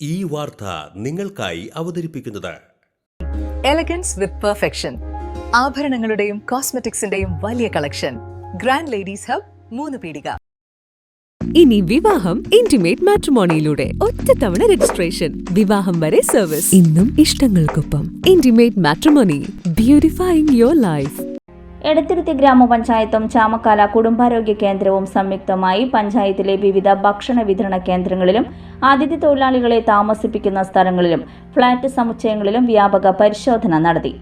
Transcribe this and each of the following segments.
ഈ വാർത്ത നിങ്ങൾക്കായി അവതരിപ്പിക്കുന്നത് എലഗൻസ് വിത്ത് പെർഫെക്ഷൻ, ആഭരണങ്ങളുടെയും കോസ്മെറ്റിക്സിന്റെയും വലിയ കളക്ഷൻ. ഗ്രാൻഡ് ലേഡീസ് ഹബ്, 3 പീടിക. ഇനി വിവാഹം ഇന്റിമേറ്റ് മാട്രിമോണിയിലൂടെ ഒറ്റത്തവണ രജിസ്ട്രേഷൻ, വിവാഹം വരെ സർവീസ്. ഇന്നും ഇഷ്ടങ്ങൾക്കൊപ്പം intimate matrimony, beautifying your life. Edathiruthy ഗ്രാമപഞ്ചായത്തും ചാമക്കാല കുടുംബാരോഗ്യ കേന്ദ്രവും സംയുക്തമായി പഞ്ചായത്തിലെ വിവിധ ഭക്ഷണ വിതരണ കേന്ദ്രങ്ങളിലും അതിഥി തൊഴിലാളികളെ താമസിപ്പിക്കുന്ന സ്ഥലങ്ങളിലും ഫ്ളാറ്റ് സമുച്ചയങ്ങളിലും വ്യാപക പരിശോധന നടത്തി.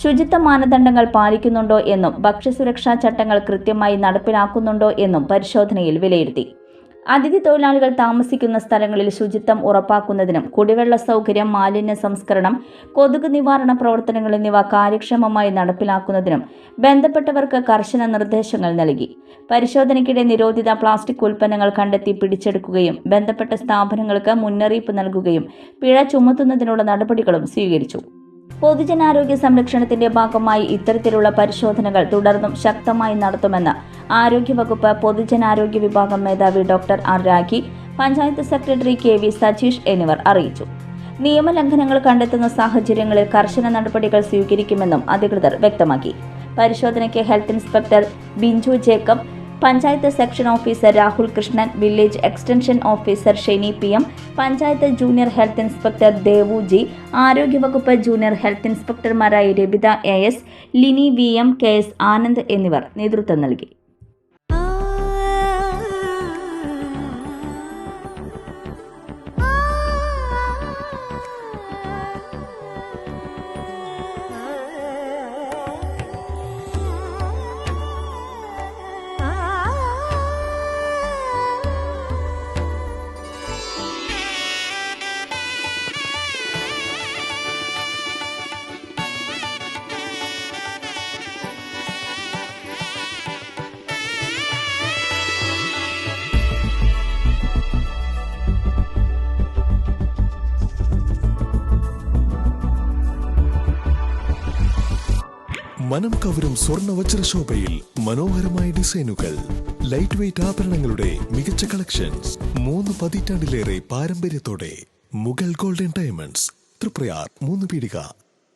ശുചിത്വ മാനദണ്ഡങ്ങൾ പാലിക്കുന്നുണ്ടോ എന്നും ഭക്ഷ്യസുരക്ഷാ ചട്ടങ്ങൾ കൃത്യമായി നടപ്പിലാക്കുന്നുണ്ടോ എന്നും പരിശോധനയിൽ വിലയിരുത്തി. അതിഥി തൊഴിലാളികൾ താമസിക്കുന്ന സ്ഥലങ്ങളിൽ ശുചിത്വം ഉറപ്പാക്കുന്നതിനും കുടിവെള്ള സൗകര്യം, മാലിന്യ സംസ്കരണം, കൊതുക് നിവാരണ പ്രവർത്തനങ്ങൾ എന്നിവ കാര്യക്ഷമമായി നടപ്പിലാക്കുന്നതിനും ബന്ധപ്പെട്ടവർക്ക് കർശന നിർദ്ദേശങ്ങൾ നൽകി. പരിശോധനയ്ക്കിടെ നിരോധിത പ്ലാസ്റ്റിക് ഉൽപ്പന്നങ്ങൾ കണ്ടെത്തി പിടിച്ചെടുക്കുകയും ബന്ധപ്പെട്ട സ്ഥാപനങ്ങൾക്ക് മുന്നറിയിപ്പ് നൽകുകയും പിഴ ചുമത്തുന്നതിനുള്ള നടപടികളും സ്വീകരിച്ചു. പൊതുജനാരോഗ്യ സംരക്ഷണത്തിന്റെ ഭാഗമായി ഇത്തരത്തിലുള്ള പരിശോധനകൾ തുടർന്നും ശക്തമായി നടത്തുമെന്ന് ആരോഗ്യവകുപ്പ് പൊതുജനാരോഗ്യ വിഭാഗം മേധാവി doctor R Rakhi, panchayat secretary KV Sajeesh എന്നിവർ അറിയിച്ചു. നിയമലംഘനങ്ങൾ കണ്ടെത്തുന്ന സാഹചര്യങ്ങളിൽ കർശന നടപടികൾ സ്വീകരിക്കുമെന്നും അധികൃതർ വ്യക്തമാക്കി. പരിശോധനയ്ക്ക് health inspector Binju Jacob, panchayat section officer Rahul Krishnan, village extension officer Sheni PM, panchayat junior health inspector Devu G, ആരോഗ്യവകുപ്പ് ജൂനിയർ ഹെൽത്ത് ഇൻസ്പെക്ടർമാരായ Rabitha AS, Lini VM, KS Anand എന്നിവർ നേതൃത്വം നൽകി. മനം കവരും സ്വർണ്ണ വജ്രശോഭയിൽ മനോഹരമായ ഡിസൈനുകൾ, ലൈറ്റ് വെയ്റ്റ് ആഭരണങ്ങളുടെ മികച്ച കളക്ഷൻസ്, 3 പതിറ്റാണ്ടിലേറെ പാരമ്പര്യത്തോടെ മുഗൾ ഗോൾഡൻ ഡയമണ്ട്സ്, തൃപ്രയാർ 3 പീടിക.